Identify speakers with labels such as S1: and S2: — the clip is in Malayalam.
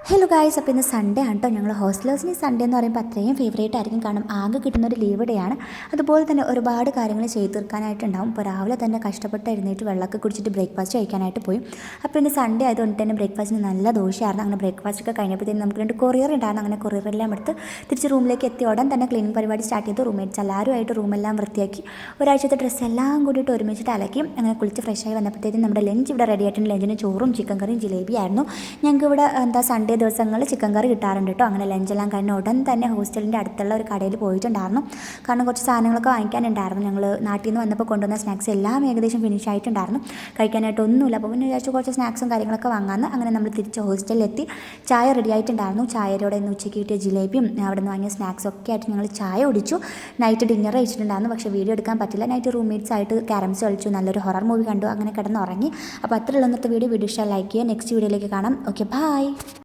S1: ഹലോ ഗായ്സ്, അപ്പോൾ ഇന്ന് സൺഡേ ആണ് കേട്ടോ. ഞങ്ങൾ ഹോസ്റ്റലേഴ്സിന് സൺഡേ എന്ന് പറയുമ്പോൾ അത്രയും ഫേവറേറ്റ് ആയിരിക്കും. കാരണം ആകെ കിട്ടുന്നൊരു ലീവ് ഡേയാണ്. അതുപോലെ തന്നെ ഒരുപാട് കാര്യങ്ങൾ ചെയ്ത് തീർക്കാനായിട്ടുണ്ടാവും. ഇപ്പോൾ രാവിലെ തന്നെ കഷ്ടപ്പെട്ട് എഴുന്നേറ്റ് വെള്ളമൊക്കെ കുടിച്ചിട്ട് ബ്രേക്ക്ഫാസ്റ്റ് കഴിക്കാനായിട്ട് പോയി. അപ്പോൾ ഇന്ന് സൺഡേ ആയതുകൊണ്ട് തന്നെ ബ്രേക്ക്ഫാസ്റ്റിന് നല്ല ദോശയായിരുന്നു. അങ്ങനെ ബ്രേക്ക്ഫാസ്റ്റ് ഒക്കെ കഴിഞ്ഞപ്പോഴത്തേക്കും നമുക്ക് 2 കൊറിയർ ഉണ്ടായിരുന്നു. അങ്ങനെ കൊറിയറെല്ലാം എടുത്ത് തിരിച്ച് റൂമിലേക്ക് എത്തി ഉടൻ തന്നെ ക്ലീനിങ് പരിപാടി സ്റ്റാർട്ട് ചെയ്തു. റൂംമേറ്റ്സ് എല്ലാവരുമായിട്ട് റൂമെല്ലാം വൃത്തിയാക്കി ഒരാഴ്ചത്തെ ഡ്രസ്സ് എല്ലാം കൂടിയിട്ട് ഒരുമിച്ചിട്ട് അലക്കി അങ്ങനെ കുളിച്ച് ഫ്രഷായി വന്നപ്പോഴത്തേക്കും നമ്മുടെ ലഞ്ച് ഇവിടെ റെഡി ആയിട്ടുണ്ട്. ലഞ്ചിന് ചോറും ചിക്കൻ കറിയും ജിലേബിയായിരുന്നു. ഞങ്ങൾക്ക് ഇവിടെ സൺഡേ ദിവസങ്ങളിൽ ചിക്കൻ കറി കിട്ടാറുണ്ട് കേട്ടോ. അങ്ങനെ ലഞ്ചെല്ലാം കഴിഞ്ഞ ഉടൻ തന്നെ ഹോസ്റ്റലിൻ്റെ അടുത്തുള്ള ഒരു കടയിൽ പോയിട്ടുണ്ടായിരുന്നു. കാരണം കുറച്ച് സാധനങ്ങളൊക്കെ വാങ്ങിക്കാനുണ്ടായിരുന്നു. ഞങ്ങൾ നാട്ടിൽ നിന്ന് വന്നപ്പോൾ കൊണ്ടുവന്ന സ്നാക്സ് എല്ലാം ഏകദേശം ഫിനിഷ് ആയിട്ടുണ്ടായിരുന്നു. കഴിക്കാനായിട്ടൊന്നുമില്ല. അപ്പോൾ പിന്നെ വിചാരിച്ചു കുറച്ച് സ്നാക്സും കാര്യങ്ങളൊക്കെ വാങ്ങാമെന്ന്. അങ്ങനെ നമ്മൾ തിരിച്ച് ഹോസ്റ്റലിലെത്തി. ചായ റെഡി ആയിട്ടുണ്ടായിരുന്നു. ചായയോടെ ഇന്ന് ഉച്ചയ്ക്ക് കിട്ടിയ ജിലേബിയും അവിടെ നിന്ന് വാങ്ങിയ സ്നാക്സൊക്കെ ആയിട്ട് ഞങ്ങൾ ചായ കുടിച്ചു. നൈറ്റ് ഡിന്നർ കഴിച്ചിട്ടുണ്ടായിരുന്നു. പക്ഷേ വീഡിയോ എടുക്കാൻ പറ്റില്ല. നൈറ്റ് റൂംമേറ്റ്സ് ആയിട്ട് ക്യാരംസ് കളിച്ചു, നല്ലൊരു ഹൊറർ മൂവി കണ്ടു, അങ്ങനെ കിടന്നുറങ്ങി. അപ്പോൾ അത്രയുള്ള ഇന്നത്തെ വീഡിയോ ഇഷ്ടമായി ലൈക്ക് ചെയ്യുക. നെക്സ്റ്റ് വീഡിയോയിലേക്ക് കാണാം. Okay, by.